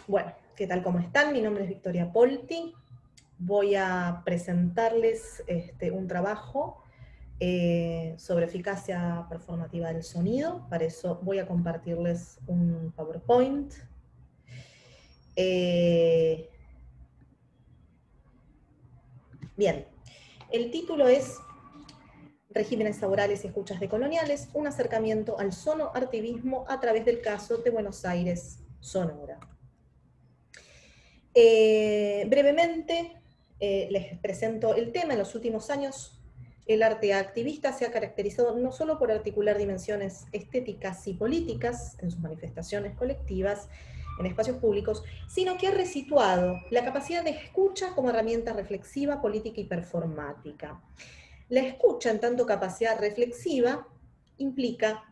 Bueno, ¿qué tal? ¿Cómo están? Mi nombre es Victoria Polti. Voy a presentarles un trabajo sobre eficacia performativa del sonido. Para eso voy a compartirles un PowerPoint. Bien, el título es Regímenes laborales y escuchas decoloniales, un acercamiento al sonoartivismo a través del caso de Buenos Aires, Sonora. Brevemente, les presento el tema. En los últimos años, el arte activista se ha caracterizado no solo por articular dimensiones estéticas y políticas en sus manifestaciones colectivas, en espacios públicos, sino que ha resituado la capacidad de escucha como herramienta reflexiva, política y performática. La escucha, en tanto capacidad reflexiva, implica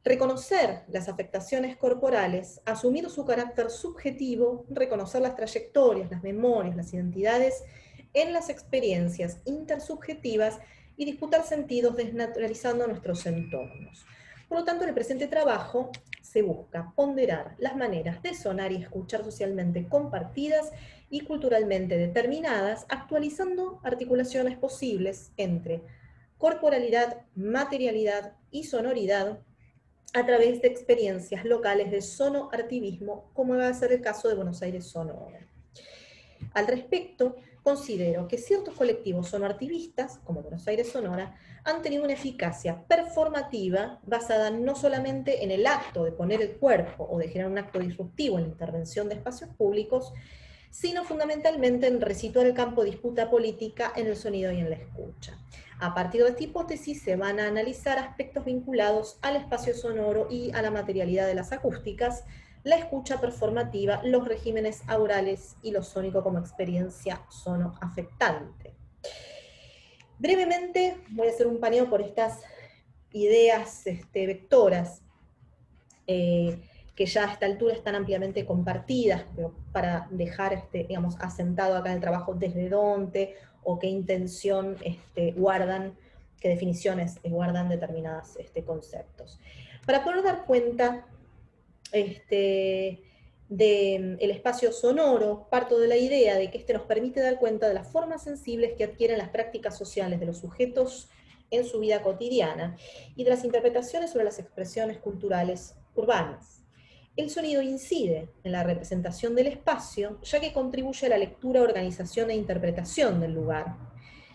reconocer las afectaciones corporales, asumir su carácter subjetivo, reconocer las trayectorias, las memorias, las identidades en las experiencias intersubjetivas y disputar sentidos desnaturalizando nuestros entornos. Por lo tanto, en el presente trabajo se busca ponderar las maneras de sonar y escuchar socialmente compartidas y culturalmente determinadas, actualizando articulaciones posibles entre corporalidad, materialidad y sonoridad, a través de experiencias locales de sonoartivismo, como va a ser el caso de Buenos Aires Sonora. Al respecto, considero que ciertos colectivos sonoartivistas, como Buenos Aires Sonora, han tenido una eficacia performativa basada no solamente en el acto de poner el cuerpo o de generar un acto disruptivo en la intervención de espacios públicos, sino fundamentalmente en resituar el campo de disputa política en el sonido y en la escucha. A partir de esta hipótesis se van a analizar aspectos vinculados al espacio sonoro y a la materialidad de las acústicas, la escucha performativa, los regímenes aurales y lo sónico como experiencia sonoafectante. Brevemente voy a hacer un paneo por estas ideas vectoras que ya a esta altura están ampliamente compartidas, pero para dejar digamos, asentado acá en el trabajo desde dónde o qué intención guardan, qué definiciones guardan determinados conceptos. Para poder dar cuenta del espacio sonoro, parto de la idea de que nos permite dar cuenta de las formas sensibles que adquieren las prácticas sociales de los sujetos en su vida cotidiana y de las interpretaciones sobre las expresiones culturales urbanas. El sonido incide en la representación del espacio, ya que contribuye a la lectura, organización e interpretación del lugar.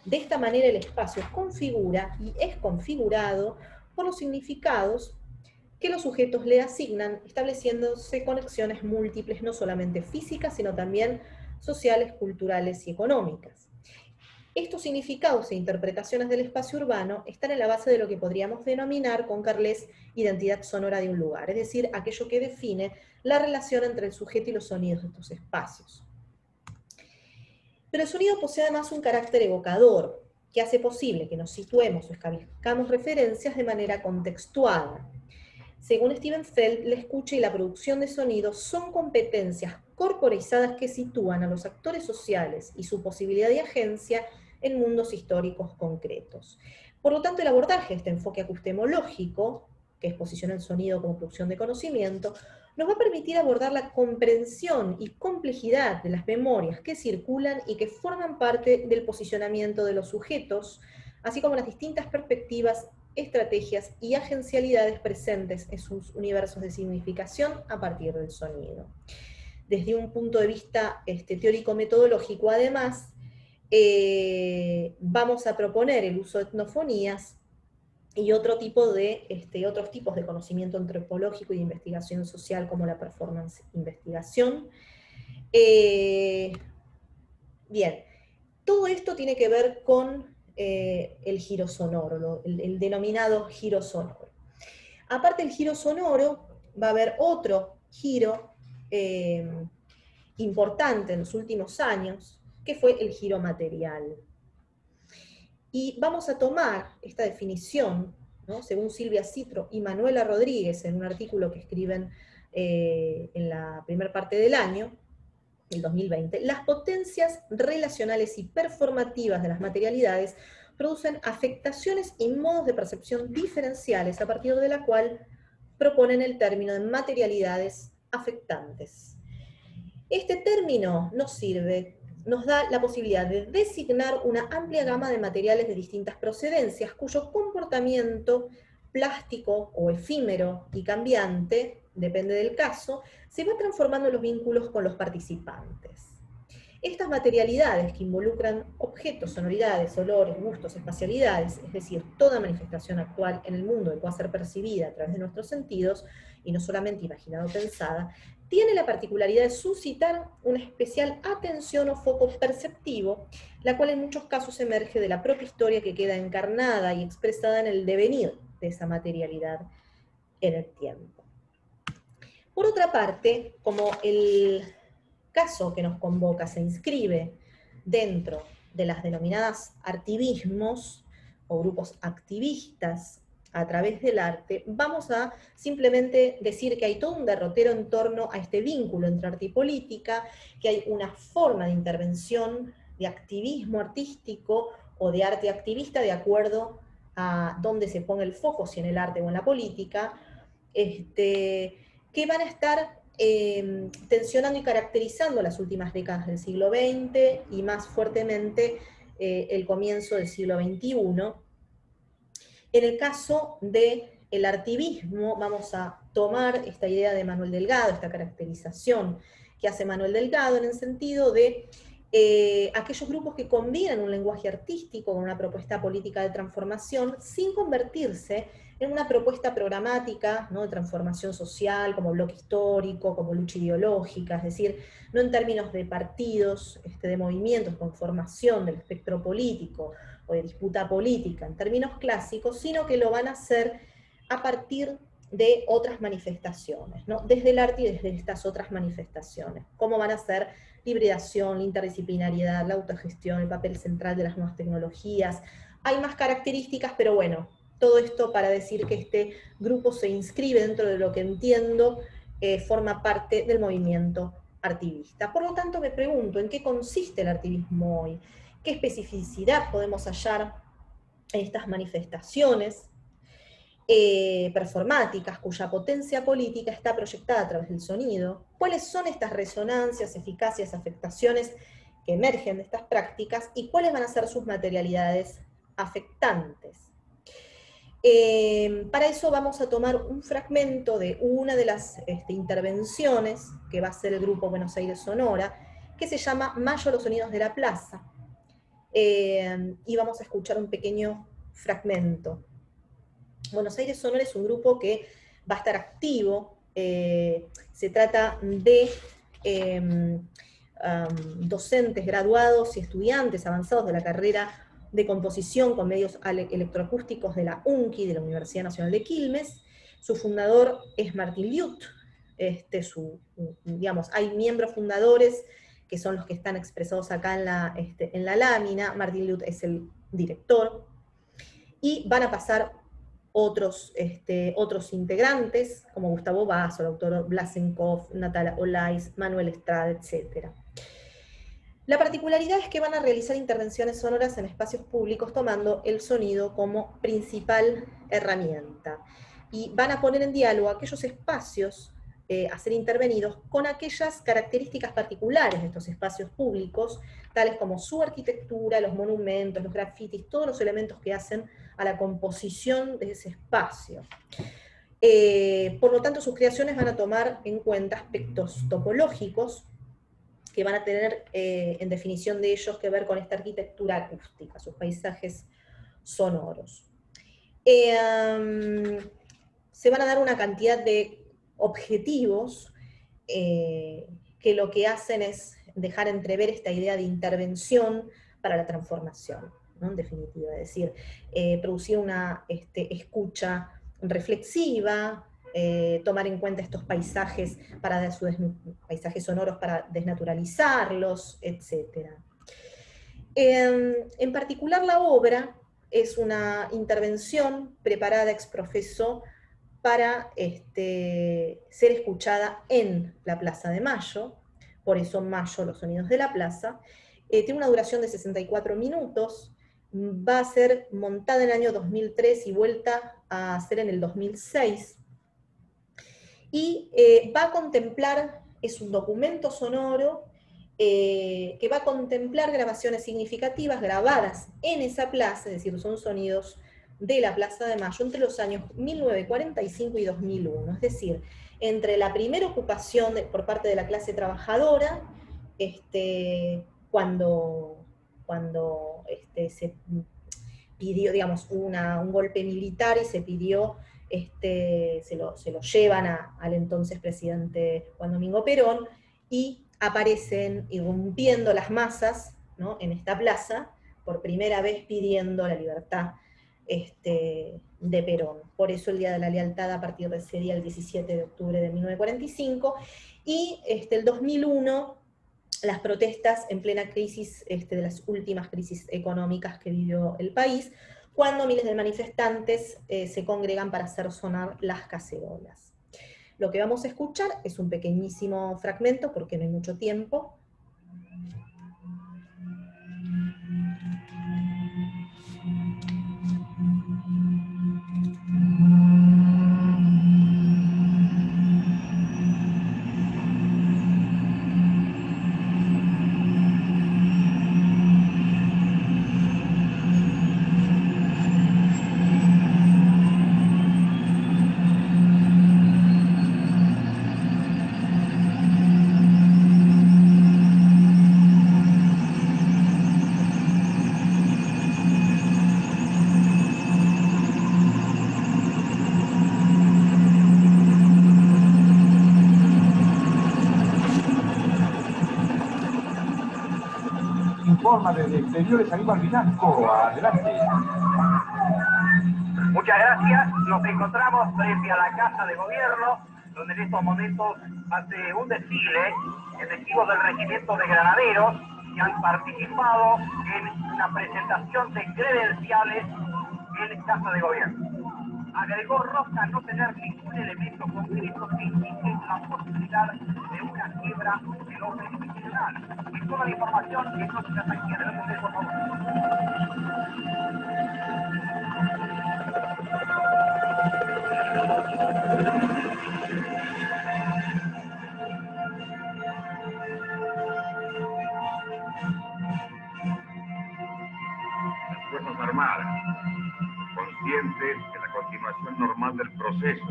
De esta manera el espacio configura y es configurado por los significados que los sujetos le asignan, estableciéndose conexiones múltiples, no solamente físicas, sino también sociales, culturales y económicas. Estos significados e interpretaciones del espacio urbano están en la base de lo que podríamos denominar con Carles identidad sonora de un lugar, es decir, aquello que define la relación entre el sujeto y los sonidos de estos espacios. Pero el sonido posee además un carácter evocador, que hace posible que nos situemos o establezcamos referencias de manera contextuada. Según Steven Feld, la escucha y la producción de sonidos son competencias corporizadas que sitúan a los actores sociales y su posibilidad de agencia en mundos históricos concretos. Por lo tanto, el abordaje de este enfoque acustemológico, que es posicionar el sonido como producción de conocimiento, nos va a permitir abordar la comprensión y complejidad de las memorias que circulan y que forman parte del posicionamiento de los sujetos, así como las distintas perspectivas, estrategias y agencialidades presentes en sus universos de significación a partir del sonido. Desde un punto de vista teórico-metodológico, además, vamos a proponer el uso de etnofonías y otros tipos de conocimiento antropológico y de investigación social, como la performance investigación. Bien, todo esto tiene que ver con el giro sonoro, el denominado giro sonoro. Aparte del giro sonoro, va a haber otro giro importante en los últimos años, que fue el giro material. Y vamos a tomar esta definición, ¿no?, según Silvia Citro y Manuela Rodríguez, en un artículo que escriben en la primera parte del año, el 2020, las potencias relacionales y performativas de las materialidades producen afectaciones y modos de percepción diferenciales, a partir de la cual proponen el término de materialidades afectantes. Este término nos da la posibilidad de designar una amplia gama de materiales de distintas procedencias, cuyo comportamiento plástico o efímero y cambiante, depende del caso, se va transformando en los vínculos con los participantes. Estas materialidades que involucran objetos, sonoridades, olores, gustos, espacialidades, es decir, toda manifestación actual en el mundo que pueda ser percibida a través de nuestros sentidos, y no solamente imaginada o pensada, tiene la particularidad de suscitar una especial atención o foco perceptivo, la cual en muchos casos emerge de la propia historia que queda encarnada y expresada en el devenir de esa materialidad en el tiempo. Por otra parte, como el caso que nos convoca se inscribe dentro de las denominadas artivismos o grupos activistas a través del arte, vamos a simplemente decir que hay todo un derrotero en torno a este vínculo entre arte y política, que hay una forma de intervención, de activismo artístico o de arte activista de acuerdo a dónde se ponga el foco, si en el arte o en la política, que van a estar tensionando y caracterizando las últimas décadas del siglo XX y más fuertemente el comienzo del siglo XXI. En el caso del artivismo, vamos a tomar esta idea de Manuel Delgado, esta caracterización que hace Manuel Delgado en el sentido de aquellos grupos que combinan un lenguaje artístico con una propuesta política de transformación sin convertirse en una propuesta programática, ¿no?, de transformación social, como bloque histórico, como lucha ideológica, es decir, no en términos de partidos, de movimientos con formación del espectro político o de disputa política en términos clásicos, sino que lo van a hacer a partir de otras manifestaciones, ¿no?, desde el arte y desde estas otras manifestaciones. ¿Cómo van a ser la hibridación, la interdisciplinariedad, la autogestión, el papel central de las nuevas tecnologías? Hay más características, pero bueno, todo esto para decir que este grupo se inscribe dentro de lo que entiendo forma parte del movimiento artivista. Por lo tanto, me pregunto, ¿en qué consiste el artivismo hoy? ¿Qué especificidad podemos hallar en estas manifestaciones performáticas cuya potencia política está proyectada a través del sonido? ¿Cuáles son estas resonancias, eficacias, afectaciones que emergen de estas prácticas y cuáles van a ser sus materialidades afectantes? Para eso vamos a tomar un fragmento de una de las intervenciones que va a ser el grupo Buenos Aires Sonora, que se llama Mayo los sonidos de la plaza, y vamos a escuchar un pequeño fragmento. Buenos Aires Sonora es un grupo que va a estar activo, se trata de docentes graduados y estudiantes avanzados de la carrera de composición con medios electroacústicos de la UNCI, de la Universidad Nacional de Quilmes. Su fundador es Martín Liut, digamos, hay miembros fundadores que son los que están expresados acá en la lámina. Martín Liut es el director, y van a pasar otros integrantes, como Gustavo Basso, Lautaro Blasenkov, Natalia Olais, Manuel Estrada, etc. La particularidad es que van a realizar intervenciones sonoras en espacios públicos tomando el sonido como principal herramienta, y van a poner en diálogo aquellos espacios a ser intervenidos con aquellas características particulares de estos espacios públicos, tales como su arquitectura, los monumentos, los grafitis, todos los elementos que hacen a la composición de ese espacio. Por lo tanto, sus creaciones van a tomar en cuenta aspectos topológicos que van a tener, en definición de ellos, que ver con esta arquitectura acústica, sus paisajes sonoros. Se van a dar una cantidad de objetivos que lo que hacen es dejar entrever esta idea de intervención para la transformación, ¿no?, en definitiva, es decir, producir una escucha reflexiva, tomar en cuenta estos paisajes, paisajes sonoros para desnaturalizarlos, etc. En particular, la obra es una intervención preparada ex professo para ser escuchada en la Plaza de Mayo, por eso Mayo, los sonidos de la plaza. Tiene una duración de 64 minutos, va a ser montada en el año 2003 y vuelta a ser en el 2006, y va a contemplar, es un documento sonoro que va a contemplar grabaciones significativas grabadas en esa plaza, es decir, son sonidos de la Plaza de Mayo entre los años 1945 y 2001, es decir, entre la primera ocupación por parte de la clase trabajadora, cuando se pidió, digamos, un golpe militar y se pidió, se lo llevan al entonces presidente Juan Domingo Perón, y aparecen irrumpiendo las masas, ¿no?, en esta plaza, por primera vez pidiendo la libertad de Perón. Por eso el Día de la Lealtad a partir de ese día, el 17 de octubre de 1945, y el 2001, las protestas en plena crisis, de las últimas crisis económicas que vivió el país, cuando miles de manifestantes se congregan para hacer sonar las cacerolas. Lo que vamos a escuchar es un pequeñísimo fragmento, porque no hay mucho tiempo. Informa desde Exteriores Aníbal Vinasco. Adelante. Muchas gracias. Nos encontramos frente a la Casa de Gobierno, donde en estos momentos hace un desfile efectivos del Regimiento de Granaderos que han participado en una presentación de credenciales en Casa de Gobierno. Agregó Roca no tener ningún elemento concreto que indique la posibilidad de una quiebra del orden institucional. Y toda la información que no se trata aquí. Adelante, por favor. Las Fuerzas Armadas, conscientes que la continuación normal del proceso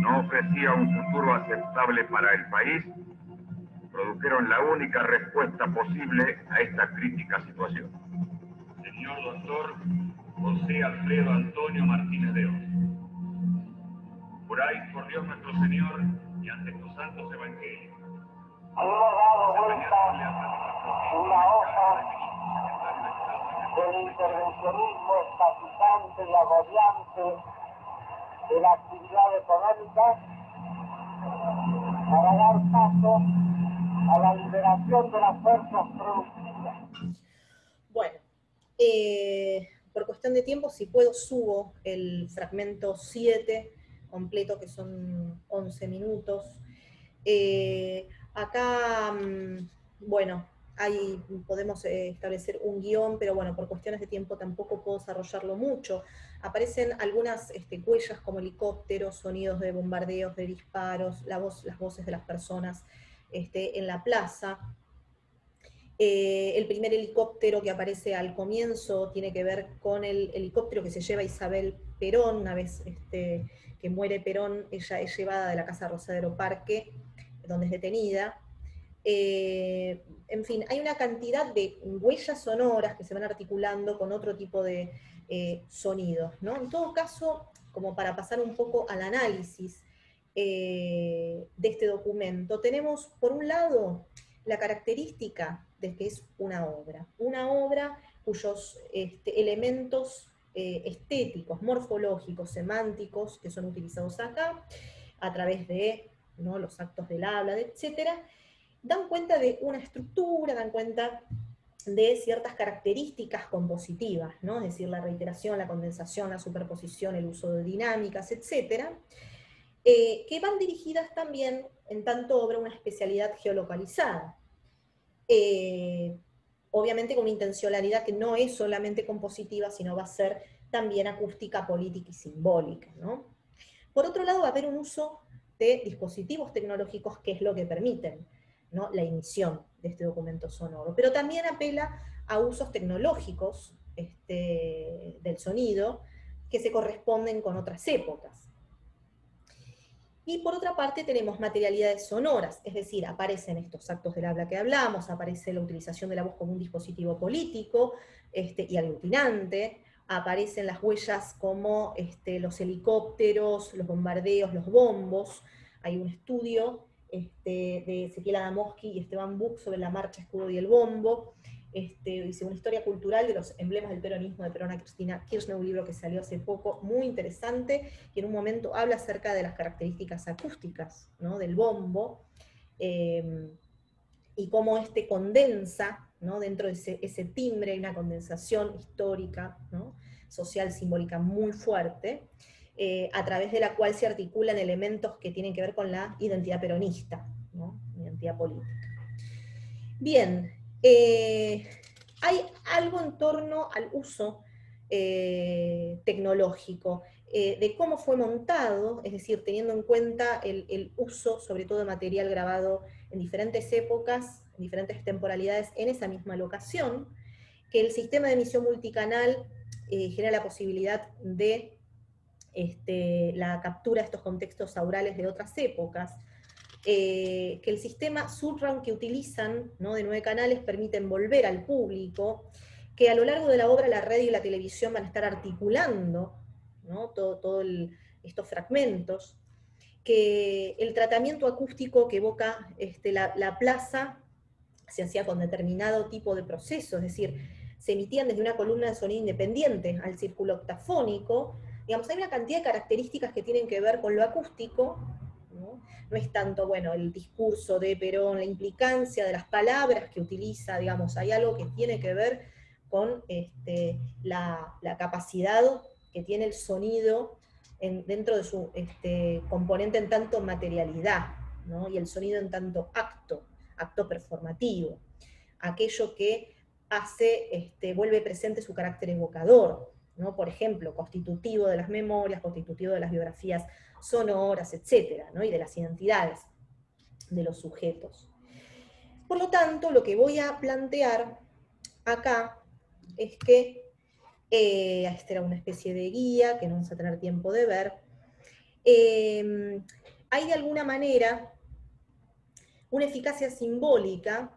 no ofrecía un futuro aceptable para el país, produjeron la única respuesta posible a esta crítica situación. Señor doctor José Alfredo Antonio Martínez de Oz, juráis por Dios nuestro Señor y ante tus santos evangelios. Hemos dado vuelta una hoja del intervencionismo estatizante y agobiante de la actividad económica para dar paso a la liberación de las fuerzas productivas. Bueno, por cuestión de tiempo, si puedo, subo el fragmento 7 completo, que son 11 minutos. Acá, bueno, podemos establecer un guión, pero bueno, por cuestiones de tiempo tampoco puedo desarrollarlo mucho. Aparecen algunas huellas como helicópteros, sonidos de bombardeos, de disparos, las voces de las personas en la plaza. El primer helicóptero que aparece al comienzo tiene que ver con el helicóptero que se lleva Isabel Perón. Una vez que muere Perón, ella es llevada de la Casa Rosadero Parque, donde es detenida. En fin, hay una cantidad de huellas sonoras que se van articulando con otro tipo de sonidos, ¿no? En todo caso, como para pasar un poco al análisis de este documento, tenemos por un lado la característica de que es una obra cuyos elementos estéticos, morfológicos, semánticos, que son utilizados acá, a través de, ¿no?, los actos del habla, etcétera, dan cuenta de una estructura, dan cuenta de ciertas características compositivas, ¿no? Es decir, la reiteración, la condensación, la superposición, el uso de dinámicas, etcétera, que van dirigidas también, en tanto obra, una especialidad geolocalizada. Obviamente con una intencionalidad que no es solamente compositiva, sino va a ser también acústica, política y simbólica, ¿no? Por otro lado, va a haber un uso de dispositivos tecnológicos, que es lo que permiten, ¿no?, la emisión de este documento sonoro. Pero también apela a usos tecnológicos del sonido que se corresponden con otras épocas. Y por otra parte tenemos materialidades sonoras, es decir, aparecen estos actos del habla que hablamos, aparece la utilización de la voz como un dispositivo político y aglutinante, aparecen las huellas como los helicópteros, los bombardeos, los bombos. Hay un estudio de Ezequiel Adamowski y Esteban Buch sobre la marcha, escudo y el bombo. Dice una historia cultural de los emblemas del peronismo de Perón a Cristina Kirchner, un libro que salió hace poco, muy interesante, y en un momento habla acerca de las características acústicas, ¿no?, del bombo, y cómo condensa, ¿no?, dentro de ese timbre hay una condensación histórica, ¿no?, social, simbólica muy fuerte, a través de la cual se articulan elementos que tienen que ver con la identidad peronista, ¿no?, identidad política. Bien, hay algo en torno al uso tecnológico, de cómo fue montado, es decir, teniendo en cuenta el uso, sobre todo de material grabado en diferentes épocas, en diferentes temporalidades, en esa misma locación, que el sistema de emisión multicanal genera la posibilidad de la captura de estos contextos aurales de otras épocas, que el sistema surround que utilizan, ¿no?, de 9 canales permite envolver al público, que a lo largo de la obra la radio y la televisión van a estar articulando, ¿no?, todos estos fragmentos, que el tratamiento acústico que evoca la plaza se hacía con determinado tipo de proceso, es decir, se emitían desde una columna de sonido independiente al círculo octafónico. Digamos, hay una cantidad de características que tienen que ver con lo acústico, ¿no? No es tanto, bueno, el discurso de Perón, la implicancia de las palabras que utiliza, digamos, hay algo que tiene que ver con la capacidad que tiene el sonido dentro de su componente en tanto materialidad, ¿no?, y el sonido en tanto acto performativo, aquello que hace, vuelve presente su carácter evocador, ¿no?, por ejemplo, constitutivo de las memorias, constitutivo de las biografías sonoras, etcétera, ¿no?, y de las identidades de los sujetos. Por lo tanto, lo que voy a plantear acá es que, esta era una especie de guía que no vamos a tener tiempo de ver, hay de alguna manera una eficacia simbólica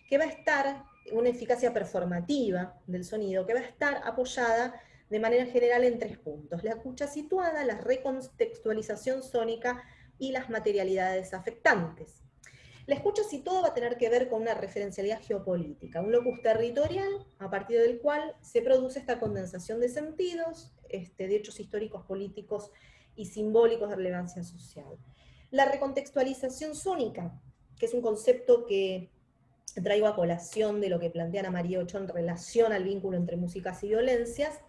que va a estar, una eficacia performativa del sonido, que va a estar apoyada de manera general en 3 puntos: la escucha situada, la recontextualización sónica y las materialidades afectantes. La escucha situada va a tener que ver con una referencialidad geopolítica, un locus territorial a partir del cual se produce esta condensación de sentidos, de hechos históricos, políticos y simbólicos de relevancia social. La recontextualización sónica, que es un concepto que traigo a colación de lo que plantea Ana María Ochoa en relación al vínculo entre músicas y violencias,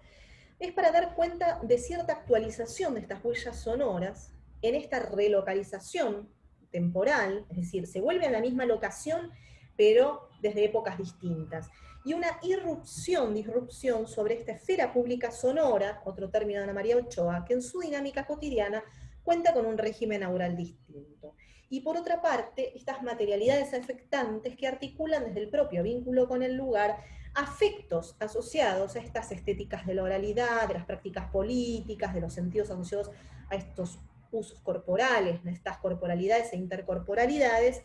es para dar cuenta de cierta actualización de estas huellas sonoras en esta relocalización temporal, es decir, se vuelve a la misma locación, pero desde épocas distintas. Y una disrupción sobre esta esfera pública sonora, otro término de Ana María Ochoa, que en su dinámica cotidiana cuenta con un régimen aural distinto. Y por otra parte, estas materialidades afectantes que articulan desde el propio vínculo con el lugar afectos asociados a estas estéticas de la oralidad, de las prácticas políticas, de los sentidos asociados a estos usos corporales, estas corporalidades e intercorporalidades,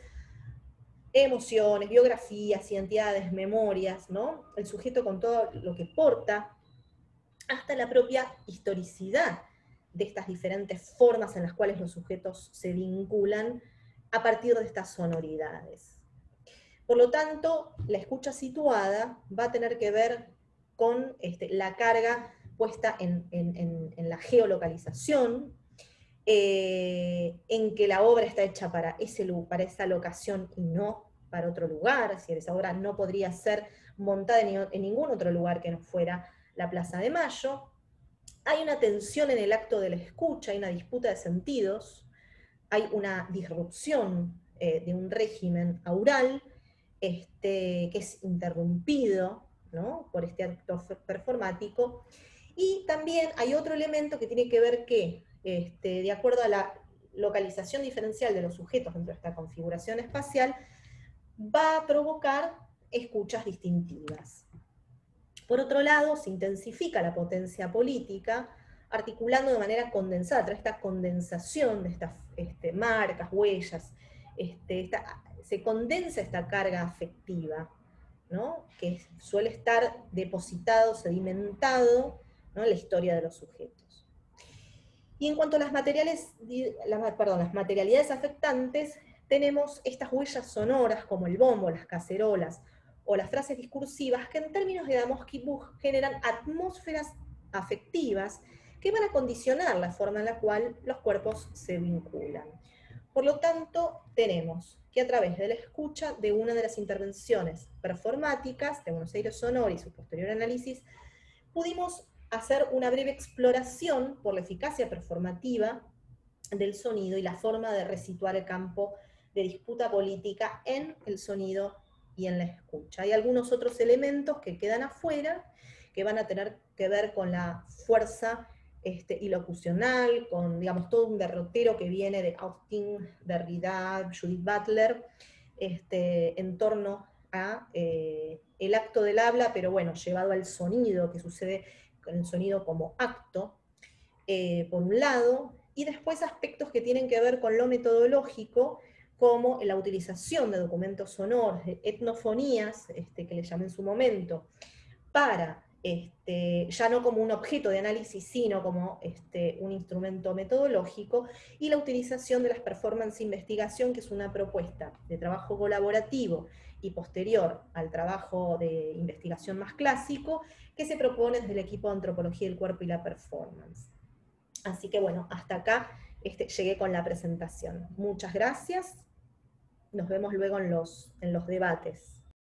emociones, biografías, identidades, memorias, ¿no?, el sujeto con todo lo que porta, hasta la propia historicidad de estas diferentes formas en las cuales los sujetos se vinculan a partir de estas sonoridades. Por lo tanto, la escucha situada va a tener que ver con la carga puesta en la geolocalización, en que la obra está hecha para esa locación y no para otro lugar, es decir, esa obra no podría ser montada en ningún otro lugar que no fuera la Plaza de Mayo. Hay una tensión en el acto de la escucha, hay una disputa de sentidos, hay una disrupción de un régimen aural que es interrumpido, ¿no?, por este acto performático. Y también hay otro elemento que tiene que ver que, de acuerdo a localización diferencial de los sujetos dentro de esta configuración espacial va a provocar escuchas distintivas. Por otro lado, se intensifica la potencia política, articulando de manera condensada, esta condensación de estas marcas, huellas, se condensa esta carga afectiva, ¿no? Que suele estar depositado, sedimentado, ¿no? En la historia de los sujetos. Y en cuanto a las materialidades afectantes, tenemos estas huellas sonoras como el bombo, las cacerolas, o las frases discursivas que en términos de Adamowski-Buch generan atmósferas afectivas que van a condicionar la forma en la cual los cuerpos se vinculan. Por lo tanto, tenemos que a través de la escucha de una de las intervenciones performáticas de Buenos Aires Sonora y su posterior análisis, pudimos hacer una breve exploración por la eficacia performativa del sonido y la forma de resituar el campo de disputa política en el sonido y en la escucha. Hay algunos otros elementos que quedan afuera, que van a tener que ver con la fuerza ilocucional, con, digamos, todo un derrotero que viene de Austin, Derrida, Judith Butler, en torno a el acto del habla, pero bueno, llevado al sonido, que sucede con el sonido como acto, por un lado, y después aspectos que tienen que ver con lo metodológico, como la utilización de documentos sonoros, de etnofonías, que le llamé en su momento, para, ya no como un objeto de análisis, sino como un instrumento metodológico, y la utilización de las performances de investigación, que es una propuesta de trabajo colaborativo y posterior al trabajo de investigación más clásico, que se propone desde el equipo de Antropología del Cuerpo y la Performance. Así que bueno, hasta acá llegué con la presentación. Muchas gracias. Nos vemos luego en los debates.